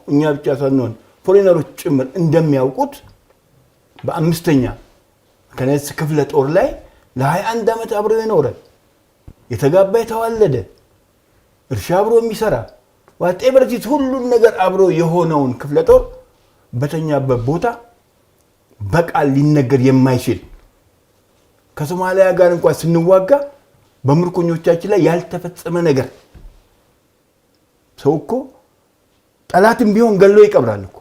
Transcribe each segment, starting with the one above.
እኛ ብቻ ሳንሆን ፎሬነሮች ጭምር እንደሚያውቁት በአምስተኛ ከነስ ክፍለ ጦር ላይ ለ21 ዓመት አብሮ የኖረ የተጋባ የተዋለደ እርሻ አብሮ የሚሰራ ዋቴቨርቲት ሁሉን ነገር አብሮ የሆነውን ክፍለ ጦር በተኛበት ቦታ በቃል ሊነገር የማይችል ከሶማሊያ ጋር እንኳን ስንዋጋ በምርኮኞቻችን ላይ ያልተፈጸመ ነገር ሰው እኮ ጠላትም ቢሆን ገሎ ይቀብራል እኮ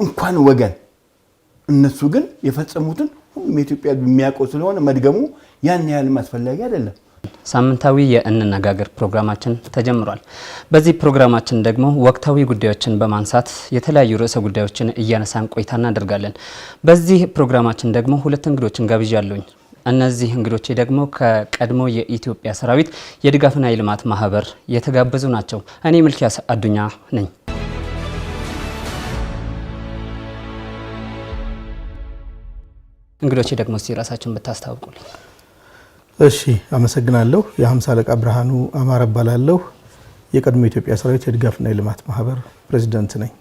እንኳን ወገን እነሱ ግን የፈጸሙትን ሁሉም ኢትዮጵያ በሚያውቀው ስለሆነ መድገሙ ያን ያህል ማስፈላጊ አይደለም። ሳምንታዊ የእንነጋገር ፕሮግራማችን ተጀምሯል። በዚህ ፕሮግራማችን ደግሞ ወቅታዊ ጉዳዮችን በማንሳት የተለያዩ ርዕሰ ጉዳዮችን እያነሳን ቆይታ እናደርጋለን። በዚህ ፕሮግራማችን ደግሞ ሁለት እንግዶችን ጋብዣለሁኝ። እነዚህ እንግዶቼ ደግሞ ከቀድሞ የኢትዮጵያ ሰራዊት የድጋፍና የልማት ማህበር የተጋበዙ ናቸው። እኔ ሚልኪያስ አዱኛ ነኝ። እንግዶቼ ደግሞ ራሳችሁን ብታስተዋውቁልኝ። እሺ፣ አመሰግናለሁ። የ50 አለቃ ብርሃኑ አማረ እባላለሁ። የቀድሞ የኢትዮጵያ ሰራዊት የድጋፍና የልማት ማህበር ፕሬዝዳንት ነኝ።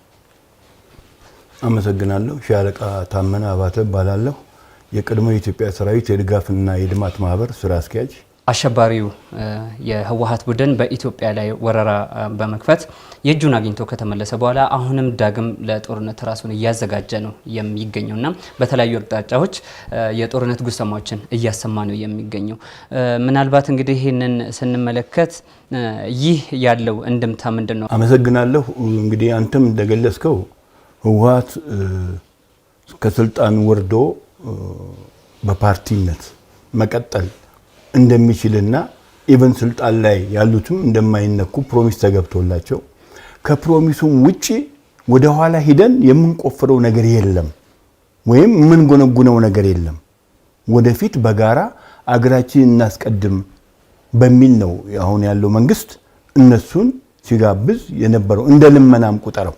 አመሰግናለሁ። ሻለቃ ታመነ አባተ እባላለሁ። የቀድሞ የኢትዮጵያ ሰራዊት የድጋፍና የልማት ማህበር ስራ አስኪያጅ። አሸባሪው የህወሓት ቡድን በኢትዮጵያ ላይ ወረራ በመክፈት የእጁን አግኝቶ ከተመለሰ በኋላ አሁንም ዳግም ለጦርነት ራሱን እያዘጋጀ ነው የሚገኘውና በተለያዩ አቅጣጫዎች የጦርነት ጉሰማዎችን እያሰማ ነው የሚገኘው። ምናልባት እንግዲህ ይህንን ስንመለከት ይህ ያለው እንድምታ ምንድነው? አመሰግናለሁ። እንግዲህ አንተም እንደገለጽከው ህወሓት ከስልጣን ወርዶ በፓርቲነት መቀጠል እንደሚችልና ኢቨን ስልጣን ላይ ያሉትም እንደማይነኩ ፕሮሚስ ተገብቶላቸው ከፕሮሚሱም ውጪ ወደ ኋላ ሄደን የምንቆፍረው ነገር የለም ወይም የምንጎነጉነው ነገር የለም፣ ወደፊት በጋራ አገራችን እናስቀድም በሚል ነው አሁን ያለው መንግስት እነሱን ሲጋብዝ የነበረው እንደ ልመናም ቁጠረው።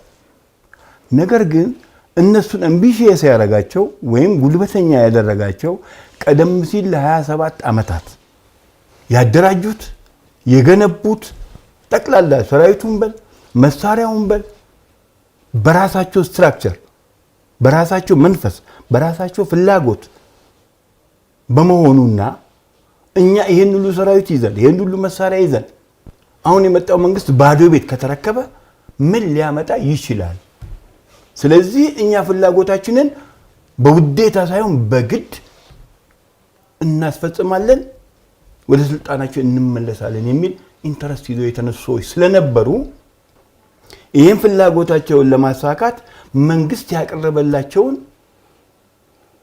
ነገር ግን እነሱን አምቢሺየስ ያደረጋቸው ወይም ጉልበተኛ ያደረጋቸው ቀደም ሲል ለ27 ዓመታት ያደራጁት የገነቡት ጠቅላላ ሰራዊቱን በል መሳሪያውን በል በራሳቸው ስትራክቸር፣ በራሳቸው መንፈስ፣ በራሳቸው ፍላጎት በመሆኑና እኛ ይሄን ሁሉ ሰራዊት ይዘን ይሄን ሁሉ መሳሪያ ይዘን አሁን የመጣው መንግስት ባዶ ቤት ከተረከበ ምን ሊያመጣ ይችላል? ስለዚህ እኛ ፍላጎታችንን በውዴታ ሳይሆን በግድ እናስፈጽማለን፣ ወደ ስልጣናችን እንመለሳለን የሚል ኢንተረስት ይዘው የተነሱ ሰዎች ስለነበሩ ይህን ፍላጎታቸውን ለማሳካት መንግስት ያቀረበላቸውን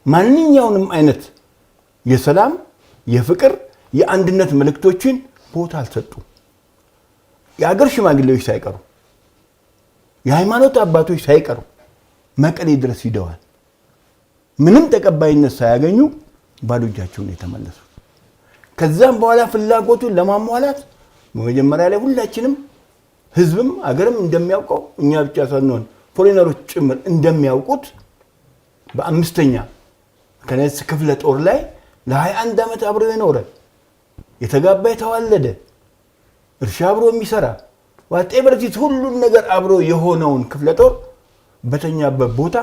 ማንኛውንም አይነት የሰላም፣ የፍቅር፣ የአንድነት መልእክቶችን ቦታ አልሰጡም። የአገር ሽማግሌዎች ሳይቀሩ የሃይማኖት አባቶች ሳይቀሩ መቀሌ ድረስ ሂደዋል። ምንም ተቀባይነት ሳያገኙ ባዶ እጃቸውን የተመለሱ። ከዛም በኋላ ፍላጎቱን ለማሟላት በመጀመሪያ ላይ ሁላችንም ህዝብም አገርም እንደሚያውቀው እኛ ብቻ ሳንሆን ፎሬነሮች ጭምር እንደሚያውቁት በአምስተኛ ከነስ ክፍለ ጦር ላይ ለ21 ዓመት አብሮ የኖረ የተጋባ የተዋለደ እርሻ አብሮ የሚሰራ ዋቴቨርቲት ሁሉን ነገር አብሮ የሆነውን ክፍለ ጦር በተኛበት ቦታ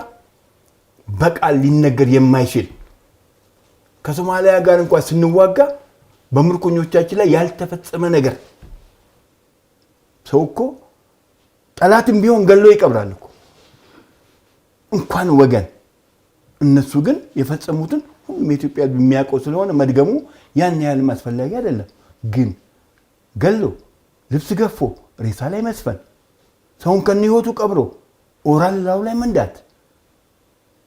በቃል ሊነገር የማይችል ከሶማሊያ ጋር እንኳን ስንዋጋ በምርኮኞቻችን ላይ ያልተፈጸመ ነገር ሰው እኮ ጠላትም ቢሆን ገሎ ይቀብራል እኮ እንኳን ወገን እነሱ ግን የፈጸሙትን ሁሉም ኢትዮጵያ በሚያውቀው ስለሆነ መድገሙ ያን ያህል ማስፈላጊ አይደለም። ግን ገሎ ልብስ ገፎ ሬሳ ላይ መስፈን ሰውን ከነህይወቱ ቀብሮ ኦራል ላው ላይ መንዳት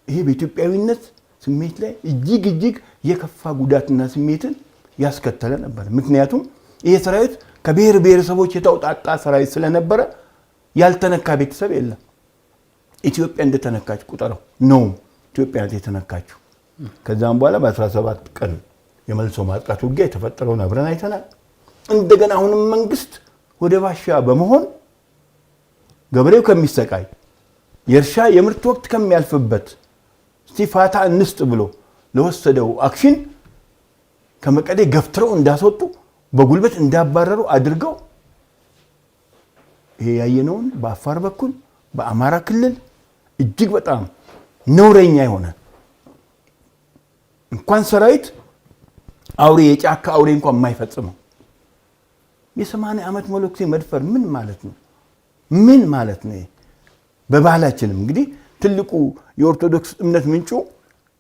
ይሄ በኢትዮጵያዊነት ስሜት ላይ እጅግ የከፋ ጉዳትና ስሜትን ያስከተለ ነበር። ምክንያቱም ይሄ ሰራዊት ከብሔር ብሔረሰቦች የተውጣጣ ሰራዊት ስለነበረ ያልተነካ ቤተሰብ የለም። ኢትዮጵያ እንደተነካች ቁጠረው ነው ኢትዮጵያ የተነካችው። ከዛም በኋላ በ17 ቀን የመልሶ ማጥቃት ውጊያ የተፈጠረውን አብረን አይተናል። እንደገና አሁንም መንግስት ወደ ባሻ በመሆን ገበሬው ከሚሰቃይ የእርሻ የምርት ወቅት ከሚያልፍበት ስቲፋታ እንስጥ ብሎ ለወሰደው አክሽን ከመቀሌ ገፍትረው እንዳስወጡ በጉልበት እንዳባረሩ አድርገው ይሄ ያየነውን በአፋር በኩል በአማራ ክልል እጅግ በጣም ነውረኛ የሆነ እንኳን ሰራዊት አውሬ የጫካ አውሬ እንኳን የማይፈጽመው የ80 ዓመት መለኩሴ መድፈር ምን ማለት ነው? ምን ማለት ነው? በባህላችንም እንግዲህ ትልቁ የኦርቶዶክስ እምነት ምንጩ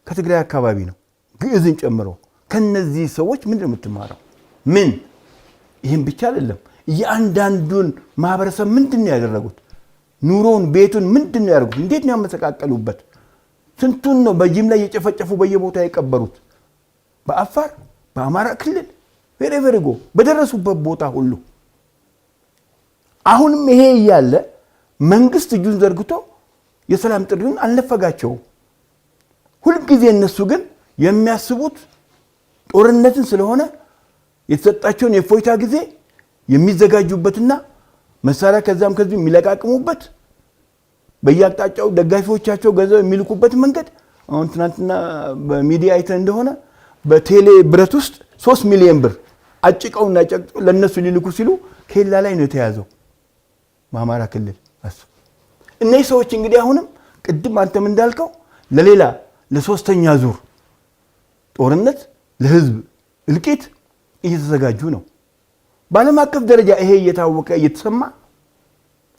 ከትግራይ አካባቢ ነው ግዕዝን ጨምሮ። ከነዚህ ሰዎች ምንድን ነው የምትማረው? ምን ይህም ብቻ አይደለም። የአንዳንዱን ማህበረሰብ ምንድን ነው ያደረጉት? ኑሮውን ቤቱን ምንድን ነው ያደረጉት? እንዴት ነው ያመሰቃቀሉበት? ስንቱን ነው በጅምላ እየጨፈጨፉ በየቦታ የቀበሩት? በአፋር በአማራ ክልል ቬሬቨሪጎ በደረሱበት ቦታ ሁሉ። አሁንም ይሄ እያለ መንግስት እጁን ዘርግቶ የሰላም ጥሪውን አልነፈጋቸውም። ሁልጊዜ እነሱ ግን የሚያስቡት ጦርነትን ስለሆነ የተሰጣቸውን የፎይታ ጊዜ የሚዘጋጁበትና መሳሪያ ከዛም ከዚህ የሚለቃቅሙበት በየአቅጣጫው ደጋፊዎቻቸው ገንዘብ የሚልኩበት መንገድ። አሁን ትናንትና በሚዲያ አይተን እንደሆነ በቴሌ ብረት ውስጥ 3 ሚሊዮን ብር አጭቀውና ጨቅጨው ለነሱ ሊልኩ ሲሉ ኬላ ላይ ነው የተያዘው በአማራ ክልል። እነዚህ ሰዎች እንግዲህ አሁንም ቅድም አንተም እንዳልከው ለሌላ ለሶስተኛ ዙር ጦርነት ለህዝብ እልቂት እየተዘጋጁ ነው። በዓለም አቀፍ ደረጃ ይሄ እየታወቀ እየተሰማ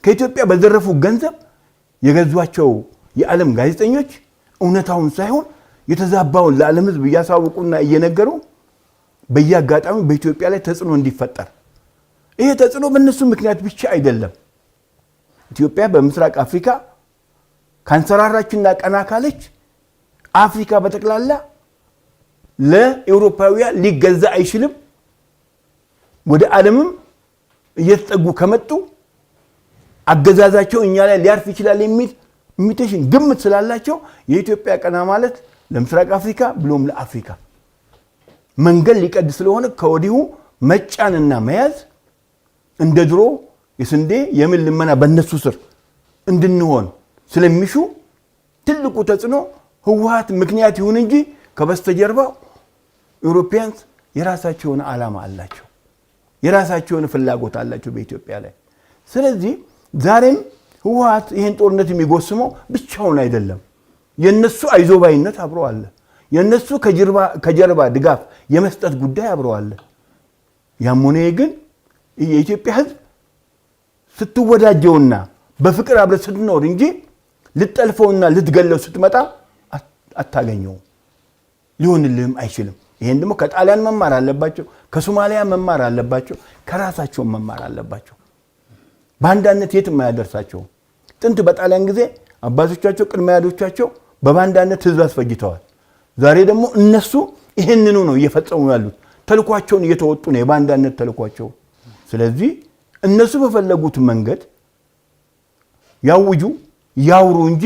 ከኢትዮጵያ በዘረፉ ገንዘብ የገዟቸው የዓለም ጋዜጠኞች እውነታውን ሳይሆን የተዛባውን ለዓለም ህዝብ እያሳወቁና እየነገሩ በየአጋጣሚ በኢትዮጵያ ላይ ተጽዕኖ እንዲፈጠር። ይሄ ተጽዕኖ በእነሱ ምክንያት ብቻ አይደለም። ኢትዮጵያ በምስራቅ አፍሪካ ካንሰራራችና ቀና ካለች አፍሪካ በጠቅላላ ለአውሮፓውያን ሊገዛ አይችልም። ወደ ዓለምም እየተጠጉ ከመጡ አገዛዛቸው እኛ ላይ ሊያርፍ ይችላል የሚል ኢሚቴሽን ግምት ስላላቸው የኢትዮጵያ ቀና ማለት ለምስራቅ አፍሪካ ብሎም ለአፍሪካ መንገድ ሊቀድ ስለሆነ ከወዲሁ መጫንና መያዝ እንደ ድሮ የስንዴ የምን ልመና በእነሱ ስር እንድንሆን ስለሚሹ ትልቁ ተጽዕኖ ህወሓት ምክንያት ይሁን እንጂ ከበስተጀርባው ኢሮፒያንስ የራሳቸውን ዓላማ አላቸው፣ የራሳቸውን ፍላጎት አላቸው በኢትዮጵያ ላይ። ስለዚህ ዛሬም ህወሓት ይህን ጦርነት የሚጎስመው ብቻውን አይደለም። የነሱ አይዞባይነት አብሮ አለ። የነሱ ከጀርባ ድጋፍ የመስጠት ጉዳይ አብሮ አለ። ያም ሆነ ግን የኢትዮጵያ ህዝብ ስትወዳጀውና በፍቅር አብረ ስትኖር እንጂ ልትጠልፈውና ልትገለው ስትመጣ አታገኘው፣ ሊሆንልህም አይችልም። ይሄን ደግሞ ከጣሊያን መማር አለባቸው፣ ከሶማሊያ መማር አለባቸው፣ ከራሳቸው መማር አለባቸው። ባንዳነት የትም አያደርሳቸው። ጥንት በጣሊያን ጊዜ አባቶቻቸው ቅድመ አያቶቻቸው በባንዳነት ህዝብ አስፈጅተዋል። ዛሬ ደግሞ እነሱ ይሄንኑ ነው እየፈጸሙ ያሉት። ተልኳቸውን እየተወጡ ነው፣ የባንዳነት ተልኳቸው። ስለዚህ እነሱ በፈለጉት መንገድ ያውጁ ያውሩ እንጂ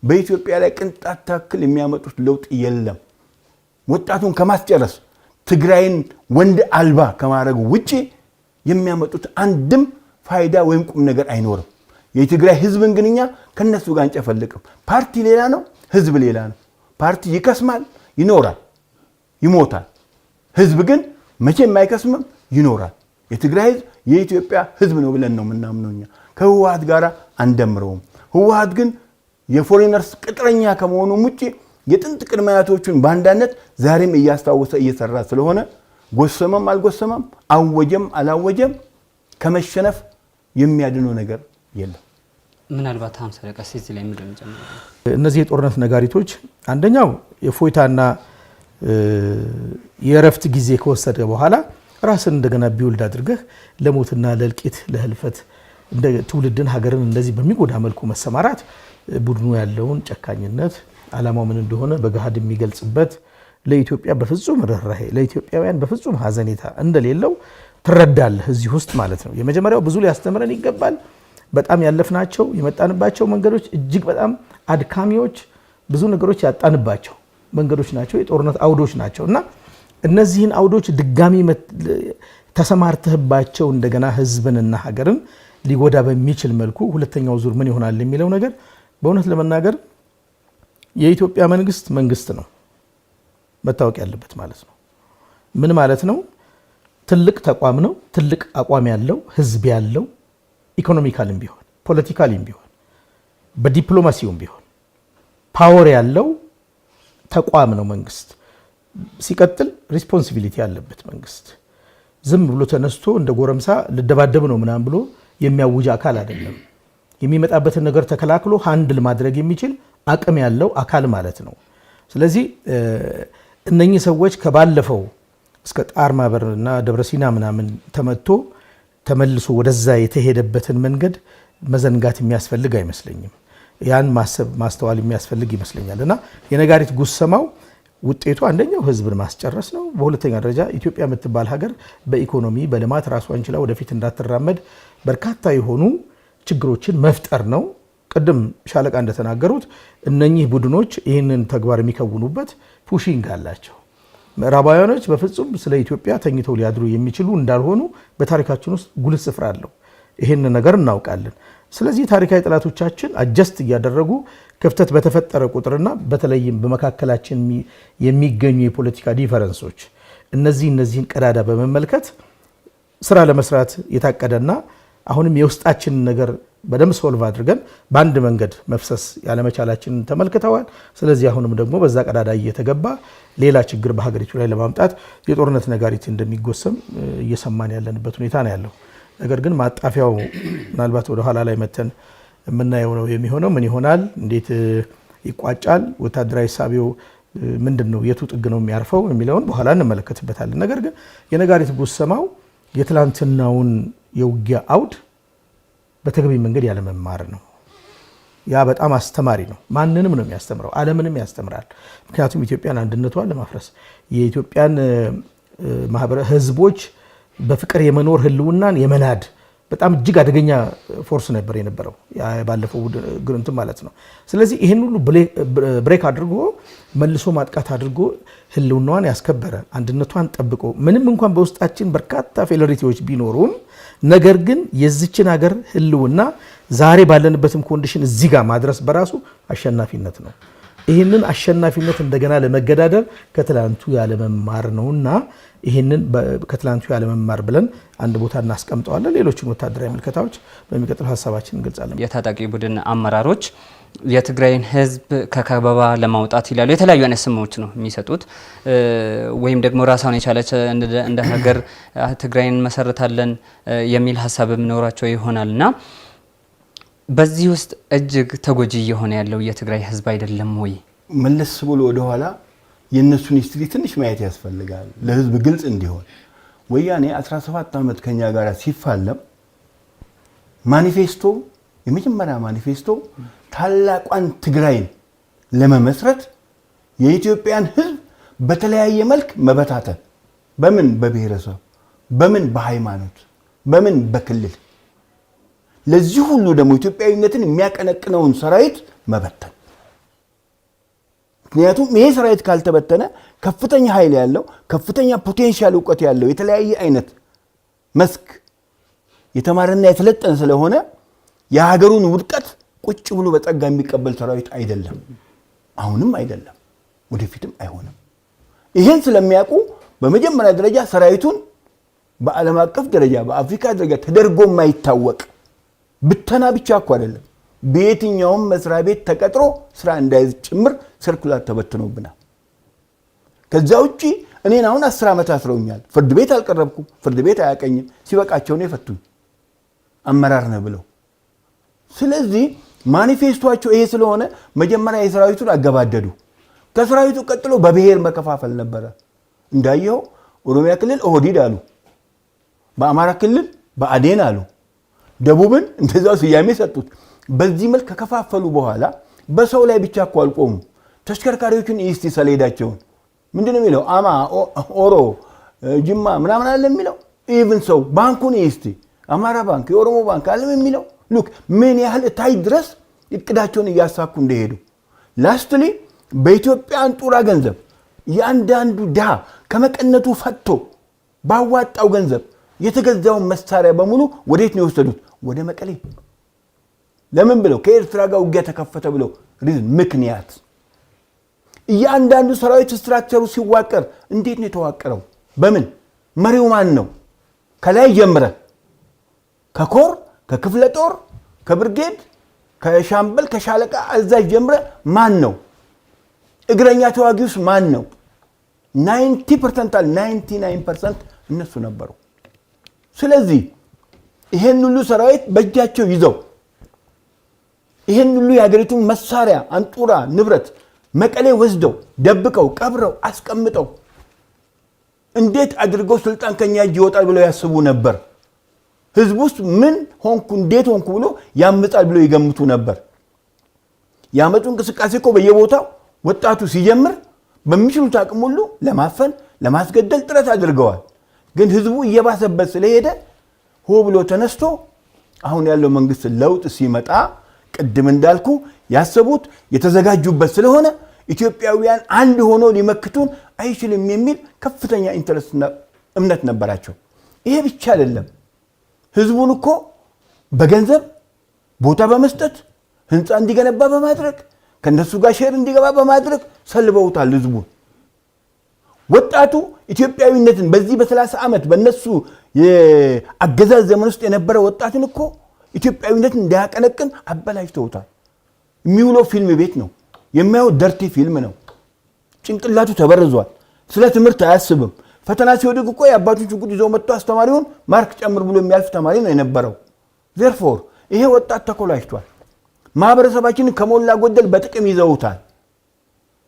በኢትዮጵያ ላይ ቅንጣት ታክል የሚያመጡት ለውጥ የለም። ወጣቱን ከማስጨረስ ትግራይን ወንድ አልባ ከማድረግ ውጪ የሚያመጡት አንድም ፋይዳ ወይም ቁም ነገር አይኖርም። የትግራይ ህዝብን ግን እኛ ከነሱ ጋር አንጨፈልቅም። ፓርቲ ሌላ ነው፣ ህዝብ ሌላ ነው። ፓርቲ ይከስማል፣ ይኖራል፣ ይሞታል። ህዝብ ግን መቼም አይከስምም፣ ይኖራል። የትግራይ ህዝብ የኢትዮጵያ ህዝብ ነው ብለን ነው የምናምነው እኛ። ከህወሓት ጋር አንደምረውም። ህወሓት ግን የፎሬነርስ ቅጥረኛ ከመሆኑ ውጪ የጥንት ቅድመ አያቶቹን ባንዳነት ዛሬም እያስታወሰ እየሰራ ስለሆነ ጎሰመም አልጎሰመም አወጀም አላወጀም ከመሸነፍ የሚያድነው ነገር የለም። ምናልባት 50 ደቂቃ እዚህ ላይ ምንድን ነው ጨምረው እነዚህ የጦርነት ነጋሪቶች አንደኛው የፎይታና የረፍት ጊዜ ከወሰደ በኋላ ራስን እንደገና ቢውልድ አድርገህ ለሞትና ለልቂት ለህልፈት እንደ ትውልድን ሀገርን እንደዚህ በሚጎዳ መልኩ መሰማራት ቡድኑ ያለውን ጨካኝነት ዓላማው ምን እንደሆነ በገሃድ የሚገልጽበት ለኢትዮጵያ በፍጹም ርህራሄ ለኢትዮጵያውያን በፍጹም ሀዘኔታ እንደሌለው ትረዳለህ እዚህ ውስጥ ማለት ነው። የመጀመሪያው ብዙ ሊያስተምረን ይገባል። በጣም ያለፍናቸው የመጣንባቸው መንገዶች እጅግ በጣም አድካሚዎች፣ ብዙ ነገሮች ያጣንባቸው መንገዶች ናቸው፣ የጦርነት አውዶች ናቸው እና እነዚህን አውዶች ድጋሚ ተሰማርተህባቸው እንደገና ህዝብንና ሀገርን ሊጎዳ በሚችል መልኩ ሁለተኛው ዙር ምን ይሆናል የሚለው ነገር በእውነት ለመናገር የኢትዮጵያ መንግስት ነው መታወቅ ያለበት ማለት ነው። ምን ማለት ነው? ትልቅ ተቋም ነው፣ ትልቅ አቋም ያለው ህዝብ ያለው ኢኮኖሚካልም ቢሆን ፖለቲካልም ቢሆን በዲፕሎማሲውም ቢሆን ፓወር ያለው ተቋም ነው መንግስት። ሲቀጥል ሪስፖንሲቢሊቲ ያለበት መንግስት ዝም ብሎ ተነስቶ እንደ ጎረምሳ ልደባደብ ነው ምናምን ብሎ የሚያውጅ አካል አይደለም። የሚመጣበትን ነገር ተከላክሎ ሃንድል ማድረግ የሚችል አቅም ያለው አካል ማለት ነው። ስለዚህ እነኚህ ሰዎች ከባለፈው እስከ ጣር ማበርና ደብረሲና ምናምን ተመልሶ ወደዛ የተሄደበትን መንገድ መዘንጋት የሚያስፈልግ አይመስለኝም። ያን ማሰብ ማስተዋል የሚያስፈልግ ይመስለኛል። እና የነጋሪት ጉሰማው ውጤቱ አንደኛው ህዝብን ማስጨረስ ነው። በሁለተኛ ደረጃ ኢትዮጵያ የምትባል ሀገር በኢኮኖሚ በልማት ራሷን ችላ ወደፊት እንዳትራመድ በርካታ የሆኑ ችግሮችን መፍጠር ነው። ቅድም ሻለቃ እንደተናገሩት እነኚህ ቡድኖች ይህንን ተግባር የሚከውኑበት ፑሺንግ አላቸው። ምዕራባውያኖች በፍጹም ስለ ኢትዮጵያ ተኝተው ሊያድሩ የሚችሉ እንዳልሆኑ በታሪካችን ውስጥ ጉልህ ስፍራ አለው። ይህን ነገር እናውቃለን። ስለዚህ ታሪካዊ ጠላቶቻችን አጀስት እያደረጉ ክፍተት በተፈጠረ ቁጥርና በተለይም በመካከላችን የሚገኙ የፖለቲካ ዲፈረንሶች እነዚህን ቀዳዳ በመመልከት ስራ ለመስራት የታቀደና አሁንም የውስጣችንን ነገር በደንብ ሶልቭ አድርገን በአንድ መንገድ መፍሰስ ያለመቻላችንን ተመልክተዋል። ስለዚህ አሁንም ደግሞ በዛ ቀዳዳ እየተገባ ሌላ ችግር በሀገሪቱ ላይ ለማምጣት የጦርነት ነጋሪት እንደሚጎሰም እየሰማን ያለንበት ሁኔታ ነው ያለው። ነገር ግን ማጣፊያው ምናልባት ወደ ኋላ ላይ መተን የምናየው ነው የሚሆነው። ምን ይሆናል? እንዴት ይቋጫል? ወታደራዊ ሳቢው ምንድነው? የቱ ጥግ ነው የሚያርፈው የሚለውን በኋላ እንመለከትበታለን። ነገር ግን የነጋሪት ጉሰማው የትላንትናውን የውጊያ አውድ በተገቢ መንገድ ያለመማር ነው። ያ በጣም አስተማሪ ነው። ማንንም ነው የሚያስተምረው፣ ዓለምንም ያስተምራል። ምክንያቱም ኢትዮጵያን አንድነቷን ለማፍረስ የኢትዮጵያን ህዝቦች በፍቅር የመኖር ህልውናን የመናድ በጣም እጅግ አደገኛ ፎርስ ነበር የነበረው ባለፈው ግንቱ ማለት ነው። ስለዚህ ይህን ሁሉ ብሬክ አድርጎ መልሶ ማጥቃት አድርጎ ህልውናዋን ያስከበረ አንድነቷን ጠብቆ ምንም እንኳን በውስጣችን በርካታ ፌለሪቲዎች ቢኖሩም ነገር ግን የዚችን ሀገር ህልውና ዛሬ ባለንበትም ኮንዲሽን እዚህ ጋር ማድረስ በራሱ አሸናፊነት ነው። ይህንን አሸናፊነት እንደገና ለመገዳደር ከትላንቱ ያለመማር ነውና ይህንን ከትላንቱ ያለመማር ብለን አንድ ቦታ እናስቀምጠዋለን። ሌሎችን ወታደራዊ ምልከታዎች በሚቀጥለው ሀሳባችን እንገልጻለን። የታጣቂ ቡድን አመራሮች የትግራይን ህዝብ ከከበባ ለማውጣት ይላሉ። የተለያዩ አይነት ስሞች ነው የሚሰጡት። ወይም ደግሞ ራሷን የቻለች እንደ ሀገር ትግራይን መሰረታለን የሚል ሀሳብ የሚኖራቸው ይሆናልና በዚህ ውስጥ እጅግ ተጎጂ እየሆነ ያለው የትግራይ ህዝብ አይደለም ወይ? መለስ ብሎ ወደኋላ የእነሱን ሂስትሪ ትንሽ ማየት ያስፈልጋል ለህዝብ ግልጽ እንዲሆን። ወያኔ 17 ዓመት ከኛ ጋር ሲፋለም ማኒፌስቶ የመጀመሪያ ማኒፌስቶ ታላቋን ትግራይን ለመመስረት የኢትዮጵያን ህዝብ በተለያየ መልክ መበታተን፣ በምን በብሔረሰብ፣ በምን በሃይማኖት፣ በምን በክልል፣ ለዚህ ሁሉ ደግሞ ኢትዮጵያዊነትን የሚያቀነቅነውን ሰራዊት መበተን። ምክንያቱም ይሄ ሰራዊት ካልተበተነ ከፍተኛ ኃይል ያለው ከፍተኛ ፖቴንሻል እውቀት ያለው የተለያየ አይነት መስክ የተማረና የተለጠነ ስለሆነ የሀገሩን ውድቀት ቁጭ ብሎ በጸጋ የሚቀበል ሰራዊት አይደለም። አሁንም አይደለም፣ ወደፊትም አይሆንም። ይሄን ስለሚያውቁ በመጀመሪያ ደረጃ ሰራዊቱን በዓለም አቀፍ ደረጃ በአፍሪካ ደረጃ ተደርጎ የማይታወቅ ብተና ብቻ እኮ አይደለም፣ በየትኛውም መስሪያ ቤት ተቀጥሮ ስራ እንዳይዝ ጭምር ሰርኩላር ተበትኖብናል። ከዛ ውጪ እኔን አሁን 10 ዓመት አስረውኛል። ፍርድ ቤት አልቀረብኩም፣ ፍርድ ቤት አያቀኝም። ሲበቃቸው ነው የፈቱኝ አመራር ነው ብለው። ስለዚህ ማኒፌስቶአቸው ይሄ ስለሆነ መጀመሪያ የሰራዊቱን አገባደዱ። ከሰራዊቱ ቀጥሎ በብሔር መከፋፈል ነበረ። እንዳየው ኦሮሚያ ክልል ኦህዴድ አሉ፣ በአማራ ክልል በአዴን አሉ፣ ደቡብን እንደዛው ስያሜ ሰጡት። በዚህ መልክ ከከፋፈሉ በኋላ በሰው ላይ ብቻ እኮ አልቆሙ። ተሽከርካሪዎችን ኢስቲ ሰሌዳቸውን ምንድነው የሚለው? አማ ኦሮ ጅማ ምናምን አለ የሚለው። ኢቭን ሰው ባንኩን ኢስቲ አማራ ባንክ የኦሮሞ ባንክ አለ የሚለው። ሉክ ምን ያህል እታይ ድረስ እቅዳቸውን እያሳኩ እንደሄዱ። ላስትሊ በኢትዮጵያ አንጡራ ገንዘብ ያንዳንዱ ድሃ ከመቀነቱ ፈቶ ባዋጣው ገንዘብ የተገዛውን መሳሪያ በሙሉ ወዴት ነው የወሰዱት? ወደ መቀሌ። ለምን ብለው? ከኤርትራ ጋር ውጊያ ተከፈተ ብለው ሪዝን ምክንያት። እያንዳንዱ ሰራዊት ስትራክቸሩ ሲዋቀር እንዴት ነው የተዋቀረው? በምን? መሪው ማን ነው? ከላይ ጀምረ ከኮር ከክፍለ ጦር ከብርጌድ ከሻምበል ከሻለቃ አዛዥ ጀምረ ማን ነው? እግረኛ ተዋጊውስ ማን ነው? 90% 99% እነሱ ነበሩ። ስለዚህ ይሄን ሁሉ ሰራዊት በእጃቸው ይዘው ይሄን ሁሉ የሀገሪቱን መሳሪያ አንጡራ ንብረት መቀሌ ወስደው ደብቀው ቀብረው አስቀምጠው እንዴት አድርገው ስልጣን ከኛ እጅ ይወጣል ብለው ያስቡ ነበር? ህዝብ ውስጥ ምን ሆንኩ እንዴት ሆንኩ ብሎ ያምጣል ብለው ይገምቱ ነበር? ያመጡ እንቅስቃሴ እኮ በየቦታው ወጣቱ ሲጀምር በሚችሉት አቅም ሁሉ ለማፈን ለማስገደል ጥረት አድርገዋል። ግን ህዝቡ እየባሰበት ስለሄደ ሆ ብሎ ተነስቶ አሁን ያለው መንግስት ለውጥ ሲመጣ ቅድም እንዳልኩ ያሰቡት የተዘጋጁበት ስለሆነ ኢትዮጵያውያን አንድ ሆኖ ሊመክቱን አይችልም የሚል ከፍተኛ ኢንተረስትና እምነት ነበራቸው። ይሄ ብቻ አይደለም። ህዝቡን እኮ በገንዘብ ቦታ በመስጠት ህንፃ እንዲገነባ በማድረግ ከነሱ ጋር ሼር እንዲገባ በማድረግ ሰልበውታል ህዝቡን። ወጣቱ ኢትዮጵያዊነትን በዚህ በ30 ዓመት በነሱ የአገዛዝ ዘመን ውስጥ የነበረ ወጣትን እኮ ኢትዮጵያዊነትን እንዲያቀነቅን አበላሽተውታል። የሚውለው ፊልም ቤት ነው፣ የሚያየው ደርቲ ፊልም ነው። ጭንቅላቱ ተበርዟል። ስለ ትምህርት አያስብም። ፈተና ሲወድቅ እኮ የአባቱን ሽጉጥ ይዘው መጥቶ አስተማሪውን ማርክ ጨምር ብሎ የሚያልፍ ተማሪ ነው የነበረው። ዜርፎር ይሄ ወጣት ተኮላሽቷል። ማህበረሰባችንን ከሞላ ጎደል በጥቅም ይዘውታል።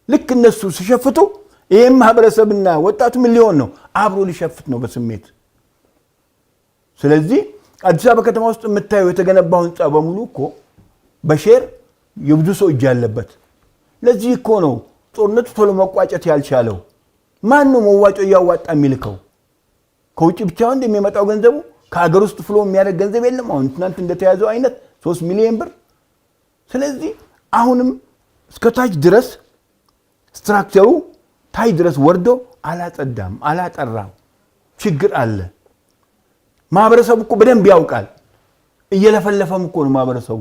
ልክ እነሱ ሲሸፍቱ ይሄም ማህበረሰብና ወጣቱ ምን ሊሆን ነው? አብሮ ሊሸፍት ነው በስሜት። ስለዚህ አዲስ አበባ ከተማ ውስጥ የምታየው የተገነባው ህንፃ በሙሉ እኮ በሼር የብዙ ሰው እጅ ያለበት። ለዚህ እኮ ነው ጦርነቱ ቶሎ መቋጨት ያልቻለው። ማን ነው መዋጮ እያዋጣ የሚልከው? ከውጭ ብቻ እንደሚመጣው ገንዘቡ ከሀገር ውስጥ ፍሎ የሚያደርግ ገንዘብ የለም። አሁን ትናንት እንደተያዘው አይነት 3 ሚሊዮን ብር። ስለዚህ አሁንም እስከ ታች ድረስ ስትራክቸሩ ታይ ድረስ ወርዶ አላጸዳም፣ አላጠራም። ችግር አለ። ማህበረሰቡ እኮ በደንብ ያውቃል። እየለፈለፈም እኮ ነው ማህበረሰቡ።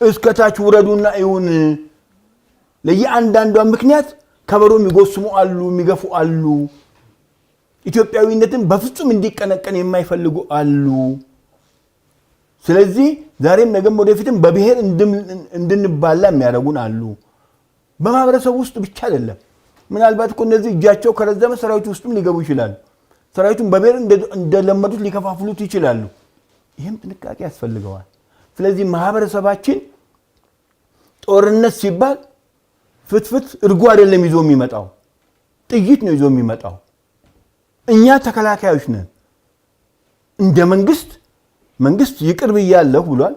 እስከ ታች ውረዱና ይሁን ለየአንዳንዷ ምክንያት ከበሮ የሚጎስሙ አሉ፣ የሚገፉ አሉ። ኢትዮጵያዊነትን በፍጹም እንዲቀነቀን የማይፈልጉ አሉ። ስለዚህ ዛሬም ነገም ወደፊትም በብሔር እንድንባላ የሚያደርጉን አሉ። በማህበረሰቡ ውስጥ ብቻ አይደለም። ምናልባት እኮ እነዚህ እጃቸው ከረዘመ ሰራዊቱ ውስጥም ሊገቡ ይችላሉ። ሰራዊቱን በብሔር እንደለመዱት ሊከፋፍሉት ይችላሉ። ይህም ጥንቃቄ ያስፈልገዋል። ስለዚህ ማህበረሰባችን ጦርነት ሲባል ፍትፍት እርጎ አይደለም ይዞ የሚመጣው፣ ጥይት ነው ይዞ የሚመጣው። እኛ ተከላካዮች ነን። እንደ መንግስት ይቅር ብያለሁ ብሏል።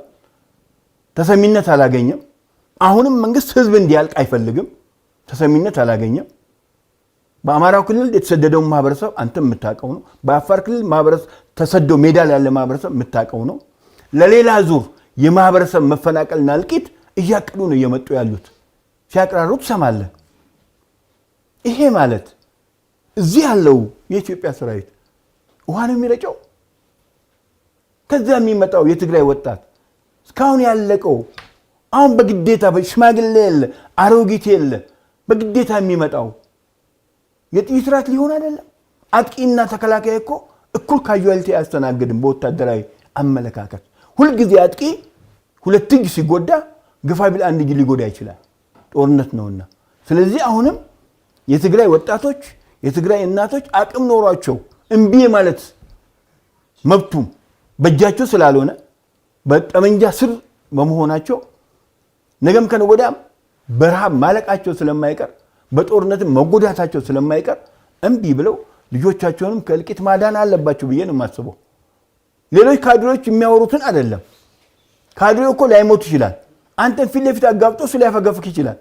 ተሰሚነት አላገኘም። አሁንም መንግስት ህዝብ እንዲያልቅ አይፈልግም። ተሰሚነት አላገኘም። በአማራው ክልል የተሰደደውን ማህበረሰብ አንተ የምታውቀው ነው። በአፋር ክልል ማህበረሰብ ተሰደው ሜዳ ላይ ያለ ማህበረሰብ የምታውቀው ነው። ለሌላ ዙር የማህበረሰብ መፈናቀልና እልቂት እያቀዱ ነው እየመጡ ያሉት። ሲያቀራሩ ትሰማለህ። ይሄ ማለት እዚህ ያለው የኢትዮጵያ ሰራዊት ውሃ ነው የሚረጨው። ከዛ የሚመጣው የትግራይ ወጣት እስካሁን ያለቀው አሁን በግዴታ ሽማግሌ የለ አሮጊት የለ በግዴታ የሚመጣው የጥይት ራት ሊሆን አይደለም። አጥቂና ተከላካይ እኮ እኩል ካጁዋሊቲ አያስተናግድም። በወታደራዊ አመለካከት ሁልጊዜ አጥቂ ሁለት እጅ ሲጎዳ ግፋ ቢል አንድ እጅ ሊጎዳ ይችላል። ጦርነት ነውና። ስለዚህ አሁንም የትግራይ ወጣቶች የትግራይ እናቶች አቅም ኖሯቸው እምቢ ማለት መብቱም በእጃቸው ስላልሆነ በጠመንጃ ስር በመሆናቸው ነገም ከነገ ወዲያም በረሃብ ማለቃቸው ስለማይቀር በጦርነትም መጎዳታቸው ስለማይቀር እምቢ ብለው ልጆቻቸውንም ከእልቂት ማዳን አለባቸው ብዬ ነው የማስበው። ሌሎች ካድሬዎች የሚያወሩትን አይደለም። ካድሬው እኮ ላይሞት ይችላል። አንተን ፊት ለፊት አጋብጦ እሱ ሊያፈገፍክ ይችላል።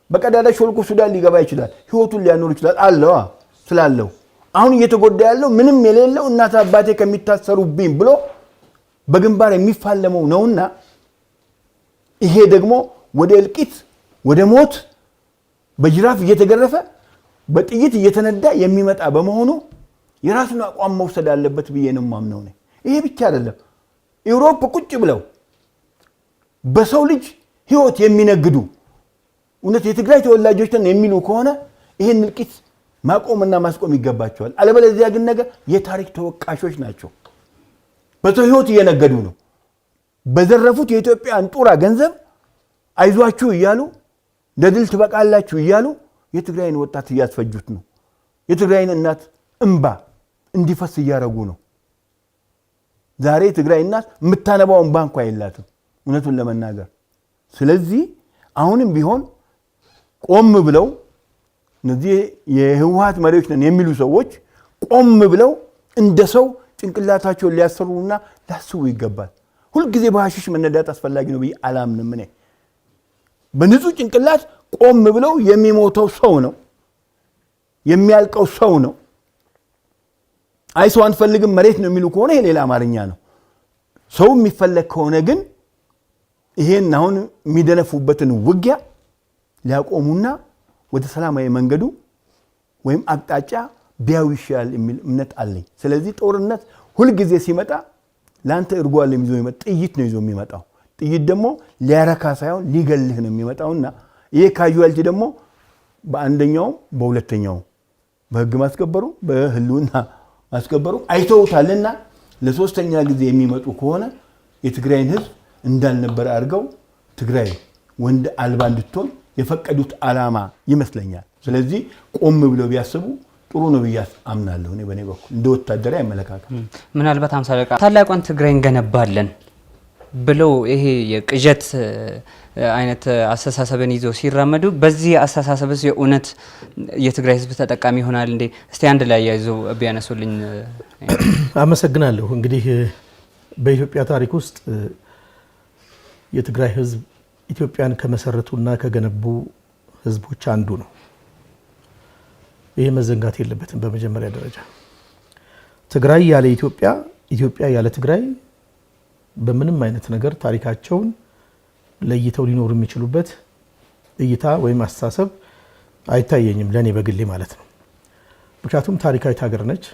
በቀዳዳ ሾልኮ ሱዳን ሊገባ ይችላል። ህይወቱን ሊያኖር ይችላል አለዋ ስላለው አሁን እየተጎዳ ያለው ምንም የሌለው እናት አባቴ ከሚታሰሩብኝ ብሎ በግንባር የሚፋለመው ነውና ይሄ ደግሞ ወደ እልቂት ወደ ሞት በጅራፍ እየተገረፈ በጥይት እየተነዳ የሚመጣ በመሆኑ የራሱን አቋም መውሰድ አለበት ብዬ ነው የማምነው። ይሄ ብቻ አይደለም። ዩሮፕ ቁጭ ብለው በሰው ልጅ ህይወት የሚነግዱ እውነት የትግራይ ተወላጆች ነን የሚሉ ከሆነ ይሄን እልቂት ማቆምና ማስቆም ይገባቸዋል። አለበለዚያ ግን ነገ የታሪክ ተወቃሾች ናቸው። በሰው ህይወት እየነገዱ ነው። በዘረፉት የኢትዮጵያ አንጡራ ገንዘብ አይዟችሁ እያሉ ለድል ትበቃላችሁ እያሉ የትግራይን ወጣት እያስፈጁት ነው። የትግራይን እናት እንባ እንዲፈስ እያረጉ ነው። ዛሬ ትግራይ እናት የምታነባው እንባ እንኳ የላትም እውነቱን ለመናገር። ስለዚህ አሁንም ቢሆን ቆም ብለው እነዚህ የህወሓት መሪዎች ነን የሚሉ ሰዎች ቆም ብለው እንደ ሰው ጭንቅላታቸውን ሊያሰሩና ሊያስቡ ይገባል። ሁልጊዜ በሐሺሽ መነዳት አስፈላጊ ነው ብዬ አላምንም። እኔ በንጹህ ጭንቅላት ቆም ብለው የሚሞተው ሰው ነው፣ የሚያልቀው ሰው ነው። አይ ሰው አንፈልግም መሬት ነው የሚሉ ከሆነ ይሄ ሌላ አማርኛ ነው። ሰው የሚፈለግ ከሆነ ግን ይሄን አሁን የሚደነፉበትን ውጊያ ሊያቆሙና ወደ ሰላማዊ መንገዱ ወይም አቅጣጫ ቢያዩ ይሻላል የሚል እምነት አለኝ። ስለዚህ ጦርነት ሁልጊዜ ሲመጣ ለአንተ እርጓል ይዞ ይመጣ ጥይት ነው ይዞ የሚመጣው። ጥይት ደግሞ ሊያረካ ሳይሆን ሊገልህ ነው የሚመጣውና ይሄ ካዩአልቲ ደግሞ በአንደኛው በሁለተኛው በህግ ማስከበሩ በህልውና ማስከበሩ አይተውታልና ለሶስተኛ ጊዜ የሚመጡ ከሆነ የትግራይን ህዝብ እንዳልነበረ አድርገው ትግራይ ወንድ አልባ እንድትሆን የፈቀዱት ዓላማ ይመስለኛል። ስለዚህ ቆም ብለው ቢያስቡ ጥሩ ነው ብዬ አምናለሁ። እኔ በኔ በኩል እንደ ወታደራዊ አመለካከት ምናልባት 50 ደቂቃ ታላቋን ትግራይ እንገነባለን ብለው ይሄ የቅዠት አይነት አስተሳሰብን ይዘው ሲራመዱ በዚህ አስተሳሰብስ የእውነት የትግራይ ህዝብ ተጠቃሚ ይሆናል እንዴ? እስቲ አንድ ላይ ያይዘው ቢያነሱልኝ። አመሰግናለሁ። እንግዲህ በኢትዮጵያ ታሪክ ውስጥ የትግራይ ህዝብ ኢትዮጵያን ከመሰረቱና ከገነቡ ህዝቦች አንዱ ነው። ይሄ መዘንጋት የለበትም። በመጀመሪያ ደረጃ ትግራይ ያለ ኢትዮጵያ፣ ኢትዮጵያ ያለ ትግራይ በምንም አይነት ነገር ታሪካቸውን ለይተው ሊኖሩ የሚችሉበት እይታ ወይም አስተሳሰብ አይታየኝም፣ ለኔ በግሌ ማለት ነው። ምክንያቱም ታሪካዊት ሀገር ነች።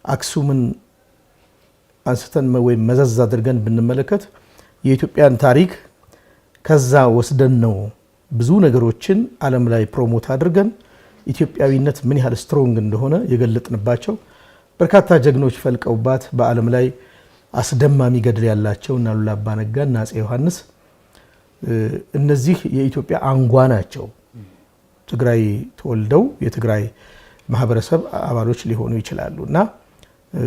አክሱምን አንስተን ወይም መዘዝ አድርገን ብንመለከት የኢትዮጵያን ታሪክ ከዛ ወስደን ነው ብዙ ነገሮችን ዓለም ላይ ፕሮሞት አድርገን ኢትዮጵያዊነት ምን ያህል ስትሮንግ እንደሆነ የገለጥንባቸው በርካታ ጀግኖች ፈልቀውባት በዓለም ላይ አስደማሚ ገድል ያላቸው እና አሉላ አባ ነጋ እና አፄ ዮሐንስ እነዚህ የኢትዮጵያ አንጓ ናቸው። ትግራይ ተወልደው የትግራይ ማህበረሰብ አባሎች ሊሆኑ ይችላሉ እና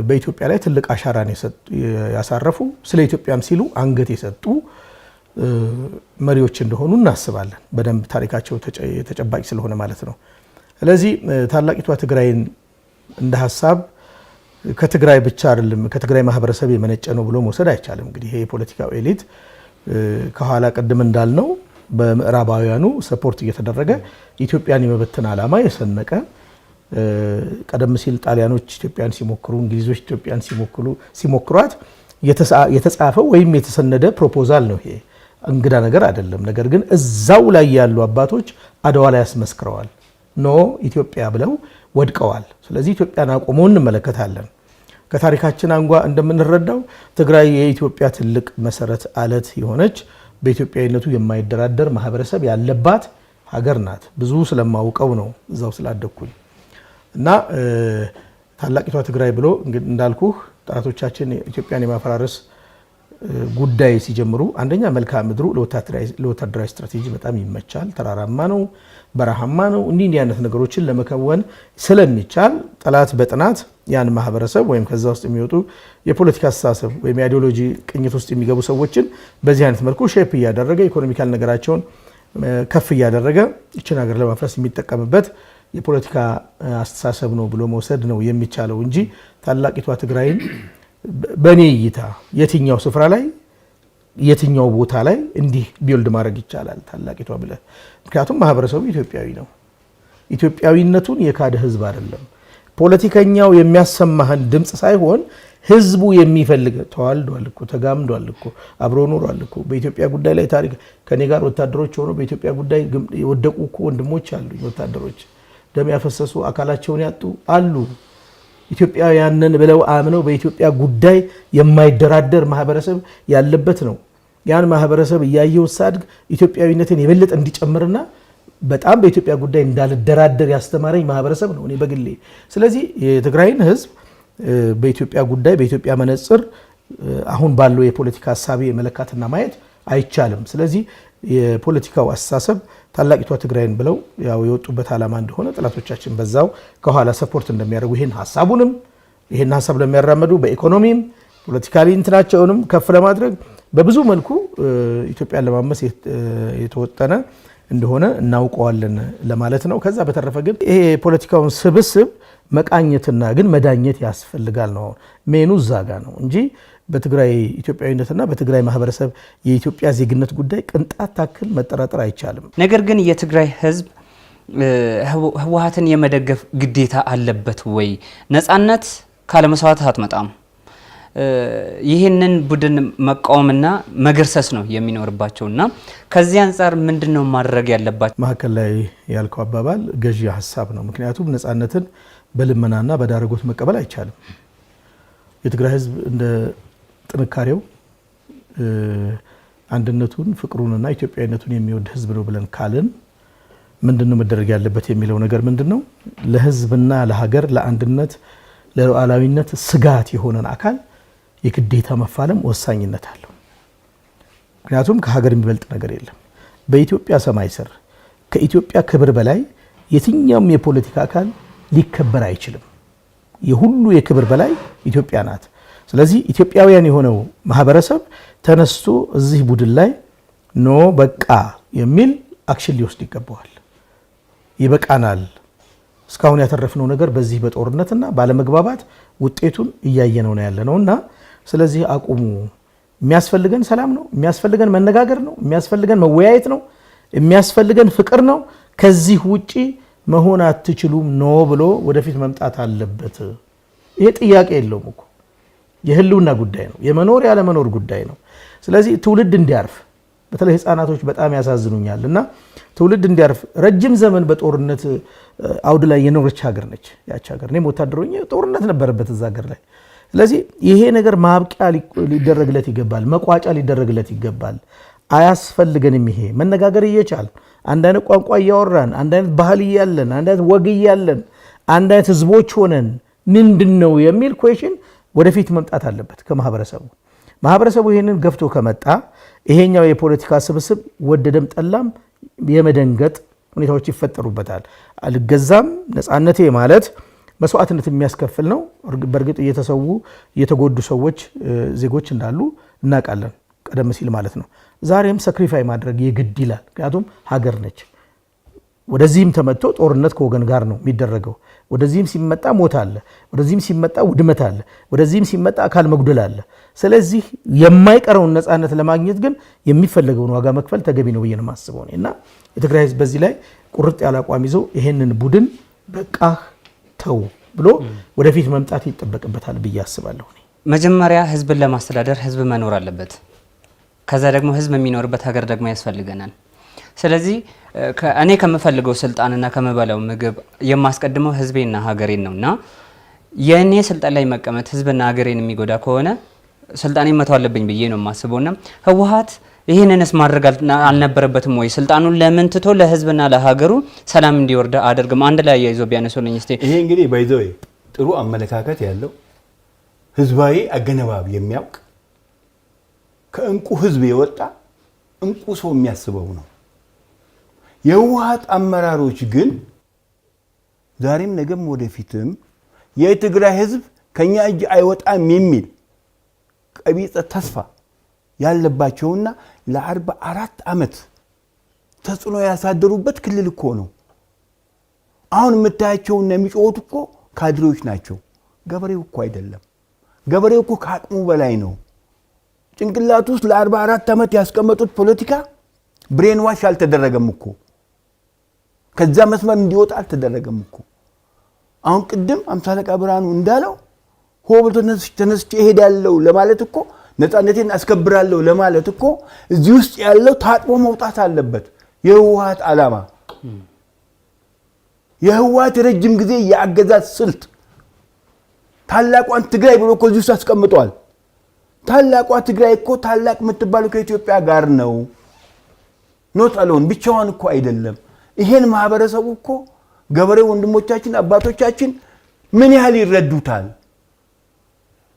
በኢትዮጵያ ላይ ትልቅ አሻራን ያሳረፉ ስለ ኢትዮጵያም ሲሉ አንገት የሰጡ መሪዎች እንደሆኑ እናስባለን። በደንብ ታሪካቸው ተጨባጭ ስለሆነ ማለት ነው። ስለዚህ ታላቂቷ ትግራይን እንደ ሀሳብ ከትግራይ ብቻ አይደለም ከትግራይ ማህበረሰብ የመነጨ ነው ብሎ መውሰድ አይቻልም። እንግዲህ ይሄ የፖለቲካው ኤሊት ከኋላ ቀደም እንዳልነው በምዕራባውያኑ ሰፖርት እየተደረገ ኢትዮጵያን የመበተን ዓላማ የሰነቀ ቀደም ሲል ጣሊያኖች ኢትዮጵያን ሲሞክሩ፣ እንግሊዞች ኢትዮጵያን ሲሞክሯት የተጻፈው ወይም የተሰነደ ፕሮፖዛል ነው። ይሄ እንግዳ ነገር አይደለም። ነገር ግን እዛው ላይ ያሉ አባቶች አድዋ ላይ ያስመስክረዋል። ኖ ኢትዮጵያ ብለው ወድቀዋል። ስለዚህ ኢትዮጵያን አቆመው እንመለከታለን። ከታሪካችን አንጓ እንደምንረዳው ትግራይ የኢትዮጵያ ትልቅ መሰረት አለት የሆነች በኢትዮጵያዊነቱ የማይደራደር ማህበረሰብ ያለባት ሀገር ናት። ብዙ ስለማውቀው ነው እዛው ስላደኩኝ እና ታላቂቷ ትግራይ ብሎ እንዳልኩህ ጠላቶቻችን ኢትዮጵያን የማፈራረስ ጉዳይ ሲጀምሩ አንደኛ መልክዓ ምድሩ ለወታደራዊ ስትራቴጂ በጣም ይመቻል። ተራራማ ነው፣ በረሃማ ነው። እንዲህ አይነት ነገሮችን ለመከወን ስለሚቻል ጠላት በጥናት ያን ማህበረሰብ ወይም ከዛ ውስጥ የሚወጡ የፖለቲካ አስተሳሰብ ወይም የአይዲዮሎጂ ቅኝት ውስጥ የሚገቡ ሰዎችን በዚህ አይነት መልኩ ሼፕ እያደረገ ኢኮኖሚካል ነገራቸውን ከፍ እያደረገ ይችን ሀገር ለማፍረስ የሚጠቀምበት የፖለቲካ አስተሳሰብ ነው ብሎ መውሰድ ነው የሚቻለው እንጂ ታላቂቷ ትግራይን በኔ እይታ የትኛው ስፍራ ላይ የትኛው ቦታ ላይ እንዲህ ቢልድ ማድረግ ይቻላል ታላቂቷ ብለ? ምክንያቱም ማህበረሰቡ ኢትዮጵያዊ ነው። ኢትዮጵያዊነቱን የካደ ህዝብ አይደለም። ፖለቲከኛው የሚያሰማህን ድምጽ ሳይሆን ህዝቡ የሚፈልግ ተዋልዷል እኮ ተጋምዷል እኮ አብሮ ኖሯል እኮ። በኢትዮጵያ ጉዳይ ላይ ታሪክ ከኔ ጋር ወታደሮች ሆኖ በኢትዮጵያ ጉዳይ የወደቁ እኮ ወንድሞች አሉ። ወታደሮች ደም ያፈሰሱ አካላቸውን ያጡ አሉ። ኢትዮጵያውያንን ብለው አምነው በኢትዮጵያ ጉዳይ የማይደራደር ማህበረሰብ ያለበት ነው። ያን ማህበረሰብ እያየው ሳድግ ኢትዮጵያዊነትን የበለጠ እንዲጨምርና በጣም በኢትዮጵያ ጉዳይ እንዳልደራደር ያስተማረኝ ማህበረሰብ ነው እኔ በግሌ። ስለዚህ የትግራይን ህዝብ በኢትዮጵያ ጉዳይ በኢትዮጵያ መነጽር አሁን ባለው የፖለቲካ ሐሳብ መለካትና ማየት አይቻልም። ስለዚህ የፖለቲካው አስተሳሰብ ታላቂቷ ትግራይን ብለው ያው የወጡበት ዓላማ እንደሆነ ጠላቶቻችን በዛው ከኋላ ሰፖርት እንደሚያደርጉ ይሄን ሐሳብ ለሚያራመዱ በኢኮኖሚም ፖለቲካሊ እንትናቸውንም ከፍ ለማድረግ በብዙ መልኩ ኢትዮጵያን ለማመስ የተወጠነ እንደሆነ እናውቀዋለን ለማለት ነው። ከዛ በተረፈ ግን ይሄ የፖለቲካውን ስብስብ መቃኘትና ግን መዳኘት ያስፈልጋል ነው ሜኑ ዛጋ ነው እንጂ በትግራይ ኢትዮጵያዊነትና በትግራይ ማህበረሰብ የኢትዮጵያ ዜግነት ጉዳይ ቅንጣት ታክል መጠራጠር አይቻልም። ነገር ግን የትግራይ ህዝብ ህወሓትን የመደገፍ ግዴታ አለበት ወይ? ነጻነት ካለ መስዋዕት አትመጣም። ይህንን ቡድን መቃወምና መገርሰስ ነው የሚኖርባቸውና ከዚህ አንፃር ምንድነው ማድረግ ያለባቸው? ማከለ ላይ ያልከው አባባል ገዢ ሐሳብ ነው። ምክንያቱም ነጻነትን በልመናና በዳረጎት መቀበል አይቻልም። የትግራይ ህዝብ እንደ ጥንካሬው አንድነቱን ፍቅሩንና ኢትዮጵያዊነቱን የሚወድ ህዝብ ነው ብለን ካልን ምንድነው መደረግ ያለበት የሚለው ነገር ምንድነው? ለህዝብና ለሀገር ለአንድነት ለሉዓላዊነት ስጋት የሆነን አካል የግዴታ መፋለም ወሳኝነት አለው። ምክንያቱም ከሀገር የሚበልጥ ነገር የለም። በኢትዮጵያ ሰማይ ስር ከኢትዮጵያ ክብር በላይ የትኛውም የፖለቲካ አካል ሊከበር አይችልም። የሁሉ የክብር በላይ ኢትዮጵያ ናት። ስለዚህ ኢትዮጵያውያን የሆነው ማህበረሰብ ተነስቶ እዚህ ቡድን ላይ ኖ በቃ የሚል አክሽን ሊወስድ ይገባዋል። ይበቃናል፣ እስካሁን ያተረፍነው ነገር በዚህ በጦርነትና ባለመግባባት ውጤቱን እያየነው ነው ያለነውና ስለዚህ አቁሙ። የሚያስፈልገን ሰላም ነው፣ የሚያስፈልገን መነጋገር ነው፣ የሚያስፈልገን መወያየት ነው፣ የሚያስፈልገን ፍቅር ነው። ከዚህ ውጪ መሆን አትችሉም ኖ ብሎ ወደፊት መምጣት አለበት። ይሄ ጥያቄ የለውም እኮ የህልውና ጉዳይ ነው፣ የመኖር ያለ መኖር ጉዳይ ነው። ስለዚህ ትውልድ እንዲያርፍ በተለይ ህፃናቶች በጣም ያሳዝኑኛል እና ትውልድ እንዲያርፍ ረጅም ዘመን በጦርነት አውድ ላይ የኖረች ሀገር ነች ያች ሀገር። እኔም ወታደር ሆኜ ጦርነት ነበረበት እዛ ሀገር ላይ። ስለዚህ ይሄ ነገር ማብቂያ ሊደረግለት ይገባል፣ መቋጫ ሊደረግለት ይገባል። አያስፈልገንም ይሄ መነጋገር እየቻል አንድ አይነት ቋንቋ እያወራን አንድ አይነት ባህል እያለን አንድ አይነት ወግ እያለን አንድ አይነት ህዝቦች ሆነን ምንድነው የሚል ኩዌሽን ወደፊት መምጣት አለበት ከማህበረሰቡ። ማህበረሰቡ ይሄንን ገፍቶ ከመጣ ይሄኛው የፖለቲካ ስብስብ ወደደም ጠላም የመደንገጥ ሁኔታዎች ይፈጠሩበታል። አልገዛም ነፃነቴ ማለት መስዋዕትነት የሚያስከፍል ነው። በእርግጥ እየተጎዱ ሰዎች ዜጎች እንዳሉ እናውቃለን፣ ቀደም ሲል ማለት ነው። ዛሬም ሳክሪፋይ ማድረግ የግድ ይላል። ምክንያቱም ሀገር ነች። ወደዚህም ተመጥቶ ጦርነት ከወገን ጋር ነው የሚደረገው። ወደዚህም ሲመጣ ሞት አለ፣ ወደዚህም ሲመጣ ውድመት አለ፣ ወደዚህም ሲመጣ አካል መጉደል አለ። ስለዚህ የማይቀረውን ነፃነት ለማግኘት ግን የሚፈለገውን ዋጋ መክፈል ተገቢ ነው ብዬ ነው የማስበው እና የትግራይ ህዝብ በዚህ ላይ ቁርጥ ያለ አቋም ይዞ ይሄንን ቡድን በቃህ ተው ብሎ ወደፊት መምጣት ይጠበቅበታል ብዬ አስባለሁ። መጀመሪያ ህዝብን ለማስተዳደር ህዝብ መኖር አለበት። ከዛ ደግሞ ህዝብ የሚኖርበት ሀገር ደግሞ ያስፈልገናል። ስለዚህ እኔ ከምፈልገው ስልጣንና ከምበላው ምግብ የማስቀድመው ህዝቤና ሀገሬን ነውና የኔ ስልጣን ላይ መቀመጥ ህዝብና ሀገሬን የሚጎዳ ከሆነ ስልጣኔን መተው አለብኝ ብዬ ነው የማስበውና ህወሓት ይህንንስ ማድረግ አልነበረበትም ወይ? ስልጣኑን ለምን ትቶ ለህዝብና ለሀገሩ ሰላም እንዲወርድ አደርግም? አንድ ላይ ያይዞ ቢያነሱልኝ እስቲ። ይሄ እንግዲህ ባይዘው ጥሩ አመለካከት ያለው ህዝባዊ አገነባብ የሚያውቅ ከእንቁ ህዝብ የወጣ እንቁ ሰው የሚያስበው ነው። የህወሓት አመራሮች ግን ዛሬም ነገም ወደፊትም የትግራይ ህዝብ ከኛ እጅ አይወጣም የሚል ቀቢጸ ተስፋ ያለባቸውና ለ44 ዓመት ተጽዕኖ ያሳደሩበት ክልል እኮ ነው። አሁን የምታያቸውና የሚጮሁት እኮ ካድሬዎች ናቸው። ገበሬው እኮ አይደለም። ገበሬው እኮ ከአቅሙ በላይ ነው። ጭንቅላቱ ውስጥ ለ44 ዓመት ያስቀመጡት ፖለቲካ ብሬን ዋሽ አልተደረገም እኮ። ከዛ መስመር እንዲወጣ አልተደረገም እኮ። አሁን ቅድም አምሳ አለቃ ብርሃኑ እንዳለው ሆብቶ ተነስቼ እሄዳለሁ ለማለት እኮ ነፃነቴን አስከብራለሁ ለማለት እኮ እዚህ ውስጥ ያለው ታጥቦ መውጣት አለበት። የህወሓት ዓላማ የህወሓት ረጅም ጊዜ የአገዛዝ ስልት ታላቋን ትግራይ ብሎ እኮ እዚህ ውስጥ አስቀምጧል። ታላቋ ትግራይ እኮ ታላቅ የምትባለው ከኢትዮጵያ ጋር ነው። ኖት አሎን ብቻዋን እኮ አይደለም። ይሄን ማህበረሰቡ እኮ ገበሬ ወንድሞቻችን አባቶቻችን ምን ያህል ይረዱታል?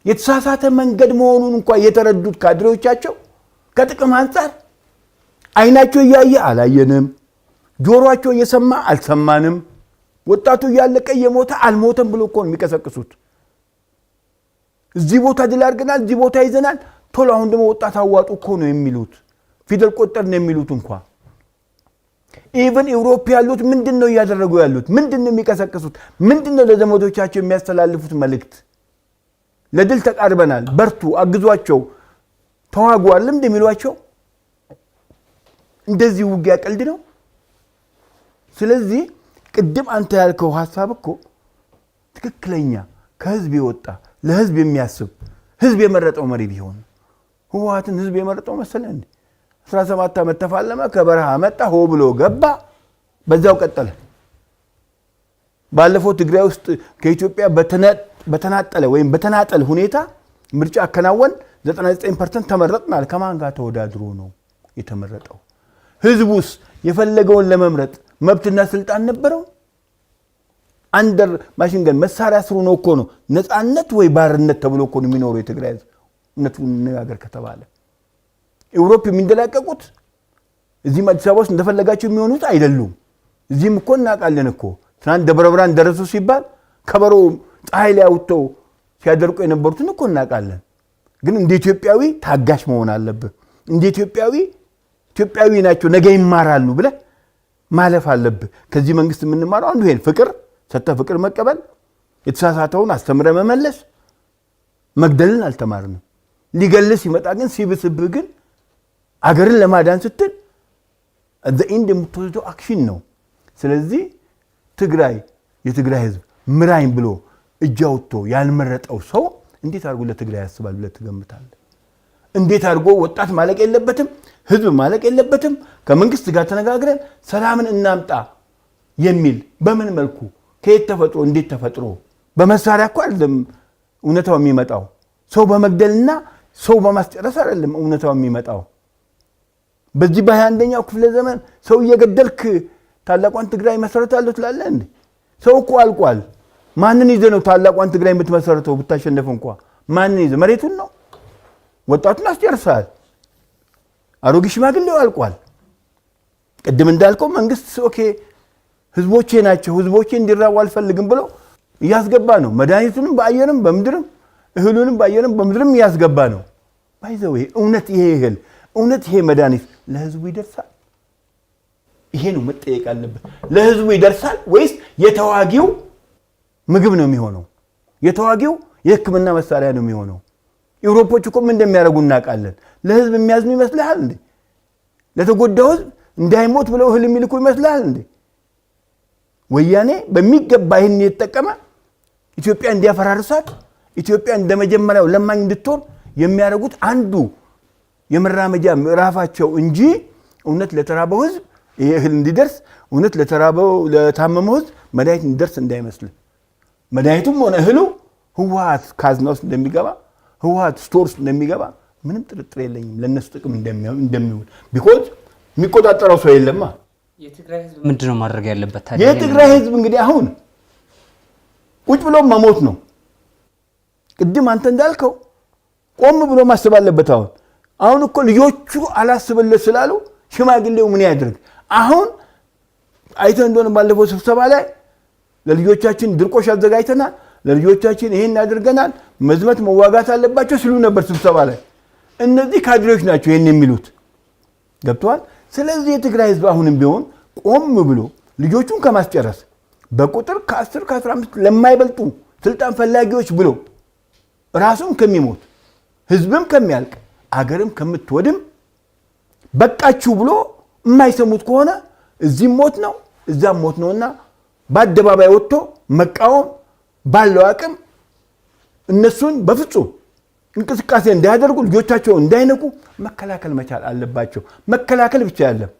የተሳሳተ መንገድ መሆኑን እንኳን የተረዱት ካድሬዎቻቸው ከጥቅም አንፃር አይናቸው እያየ አላየንም፣ ጆሮአቸው እየሰማ አልሰማንም፣ ወጣቱ እያለቀ እየሞተ አልሞተም ብሎ እኮ ነው የሚቀሰቅሱት። እዚህ ቦታ ድል አድርገናል፣ እዚህ ቦታ ይዘናል፣ ቶሎ አሁን ደግሞ ወጣት አዋጡ እኮ ነው የሚሉት። ፊደል ቆጠር ነው የሚሉት። እንኳን ኢቭን ኢውሮፓ ያሉት ምንድነው እያደረጉ ያሉት? ምንድነው የሚቀሰቅሱት? ምንድነው ለዘመዶቻቸው የሚያስተላልፉት መልእክት? ለድል ተቃርበናል፣ በርቱ፣ አግዟቸው፣ ተዋጉ አይደለም እንደሚሏቸው። እንደዚህ ውጊያ ቀልድ ነው። ስለዚህ ቅድም አንተ ያልከው ሐሳብ እኮ ትክክለኛ ከህዝብ የወጣ ለህዝብ የሚያስብ ህዝብ የመረጠው መሪ ቢሆን ህወሓትን ህዝብ የመረጠው መሰለ እንዴ? 17 ዓመት ተፋለመ፣ ከበረሃ መጣ፣ ሆ ብሎ ገባ፣ በዛው ቀጠለ። ባለፈው ትግራይ ውስጥ ከኢትዮጵያ በተናጠለ ወይም በተናጠል ሁኔታ ምርጫ አከናወን፣ 99% ተመረጥናል። ከማን ጋር ተወዳድሮ ነው የተመረጠው? ህዝቡስ የፈለገውን ለመምረጥ መብትና ስልጣን ነበረው? አንደር ማሽንገን መሳሪያ ስሩ ነው እኮ ነው። ነፃነት ወይ ባርነት ተብሎ እኮ ነው የሚኖረው የትግራይ ህዝብ። እውነቱን እንነጋገር ከተባለ ኢውሮፕ የሚንደላቀቁት እዚህም አዲስ አበባ ውስጥ እንደፈለጋቸው የሚሆኑት አይደሉም። እዚህም እኮ እናውቃለን እኮ ትናንት ደብረ ብርሃን ደረሱ ሲባል ከበሮ ፀሐይ ላይ አውጥተው ሲያደርቁ የነበሩትን እኮ እናውቃለን። ግን እንደ ኢትዮጵያዊ ታጋሽ መሆን አለብህ። እንደ ኢትዮጵያዊ ናቸው ነገ ይማራሉ ብለህ ማለፍ አለብህ። ከዚህ መንግስት የምንማረው አንዱ ይሄን ፍቅር ሰጥተህ ፍቅር መቀበል፣ የተሳሳተውን አስተምረህ መመለስ። መግደልን አልተማርንም። ሊገልስ ይመጣ ግን ሲብስብህ ግን አገርን ለማዳን ስትል at the end የምትወስደው አክሽን ነው። ስለዚህ የትግራይ ህዝብ ምራኝ ብሎ እጅ አውጥቶ ያልመረጠው ሰው እንዴት አድርጎ ለትግራይ ያስባል ብለህ ትገምታለህ? እንዴት አድርጎ ወጣት ማለቅ የለበትም፣ ህዝብ ማለቅ የለበትም፣ ከመንግስት ጋር ተነጋግረን ሰላምን እናምጣ የሚል በምን መልኩ ከየት ተፈጥሮ እንዴት ተፈጥሮ? በመሳሪያ እኮ አይደለም እውነታው የሚመጣው። ሰው በመግደልና ሰው በማስጨረስ አይደለም እውነታው የሚመጣው። በዚህ በ21ኛው ክፍለ ዘመን ሰው እየገደልክ ታላቋን ትግራይ መሰረታለሁ ትላለህ እንዴ? ሰው እኮ አልቋል። ማንን ይዘህ ነው ታላቋን ትግራይ የምትመሰረተው? ብታሸነፍ እንኳን ማንን ይዘህ? መሬቱን ነው? ወጣቱን አስጨርሰሃል። አሮጊ ሽማግሌው አልቋል። ቅድም እንዳልከው መንግስት ኦኬ ህዝቦቼ ናቸው፣ ህዝቦቼ እንዲራቡ አልፈልግም ብሎ እያስገባ ነው። መድኃኒቱንም በአየርም በምድርም እህሉንም በአየርም በምድርም እያስገባ ነው። ባይዘው እውነት ይሄ እህል እውነት ይሄ መድኃኒት ለህዝቡ ይደርሳል? ይሄ ነው መጠየቅ አለበት። ለህዝቡ ይደርሳል ወይስ የተዋጊው ምግብ ነው የሚሆነው? የተዋጊው የህክምና መሳሪያ ነው የሚሆነው? ኢውሮፖች እኮ ምን እንደሚያደርጉ እናውቃለን። ለህዝብ የሚያዝኑ ይመስልሃል እንዴ? ለተጎዳው ህዝብ እንዳይሞት ብለው እህል የሚልኩ ይመስልሃል እንዴ? ወያኔ በሚገባ ይህን የተጠቀመ ኢትዮጵያ እንዲያፈራርሳት፣ ኢትዮጵያ እንደመጀመሪያው ለማኝ እንድትሆን የሚያደርጉት አንዱ የመራመጃ ምዕራፋቸው እንጂ እውነት ለተራበው ህዝብ ይሄ እህል እንዲደርስ፣ እውነት ለታመመው ህዝብ መድኃኒት እንዲደርስ እንዳይመስል። መድኃኒቱም ሆነ እህሉ ህወሓት ካዝና ውስጥ እንደሚገባ፣ ህወሓት ስቶር ውስጥ እንደሚገባ ምንም ጥርጥር የለኝም። ለነሱ ጥቅም እንደሚውል ቢኮዝ የሚቆጣጠረው ሰው የለማ። የትግራይ ህዝብ ምንድነው ማድረግ ያለበት ታዲያ? የትግራይ ህዝብ እንግዲህ አሁን ቁጭ ብሎ መሞት ነው። ቅድም አንተ እንዳልከው ቆም ብሎ ማሰብ አለበት። አሁን እኮ ልጆቹ አላስብለት ስላሉ ሽማግሌው ምን ያድርግ? አሁን አይተህ እንደሆነ ባለፈው ስብሰባ ላይ ለልጆቻችን ድርቆሽ አዘጋጅተናል፣ ለልጆቻችን ይሄን አድርገናል፣ መዝመት መዋጋት አለባቸው ሲሉ ነበር ስብሰባ ላይ። እነዚህ ካድሬዎች ናቸው ይሄን የሚሉት። ገብተዋል። ስለዚህ የትግራይ ህዝብ አሁንም ቢሆን ቆም ብሎ ልጆቹን ከማስጨረስ በቁጥር ከ10 ከ15 ለማይበልጡ ስልጣን ፈላጊዎች ብሎ ራሱም ከሚሞት ህዝብም ከሚያልቅ አገርም ከምትወድም በቃችሁ ብሎ የማይሰሙት ከሆነ እዚህም ሞት ነው እዛም ሞት ነውና በአደባባይ ወጥቶ መቃወም ባለው አቅም እነሱን በፍጹም እንቅስቃሴ እንዳያደርጉ ልጆቻቸው እንዳይነቁ መከላከል መቻል አለባቸው። መከላከል ብቻ አይደለም፣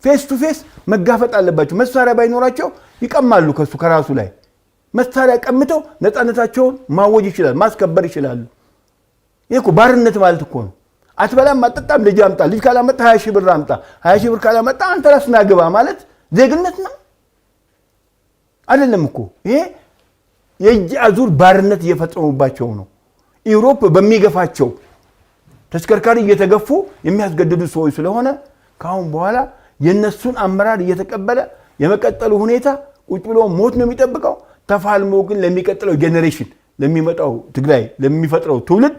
ፌስ ቱ ፌስ መጋፈጥ አለባቸው። መሳሪያ ባይኖራቸው ይቀማሉ። ከራሱ ላይ መሳሪያ ቀምተው ነፃነታቸውን ማወጅ ይችላል፣ ማስከበር ይችላሉ። ይሄ እኮ ባርነት ማለት እኮ ነው። አትበላም አትጠጣም፣ ልጅ አምጣ፣ ልጅ ካላመጣ 20 ሺህ ብር አምጣ፣ 20 ሺህ ብር ካላመጣ አንተ ራስና ግባ ማለት ዜግነት ነው አይደለም እኮ። ይሄ የእጅ አዙር ባርነት እየፈጸሙባቸው ነው። ኢሮፕ በሚገፋቸው ተሽከርካሪ እየተገፉ የሚያስገድዱ ሰዎች ስለሆነ ካሁን በኋላ የነሱን አመራር እየተቀበለ የመቀጠሉ ሁኔታ ቁጭ ብሎ ሞት ነው የሚጠብቀው። ተፋልሞ ግን ለሚቀጥለው ጄኔሬሽን ለሚመጣው ትግራይ ለሚፈጥረው ትውልድ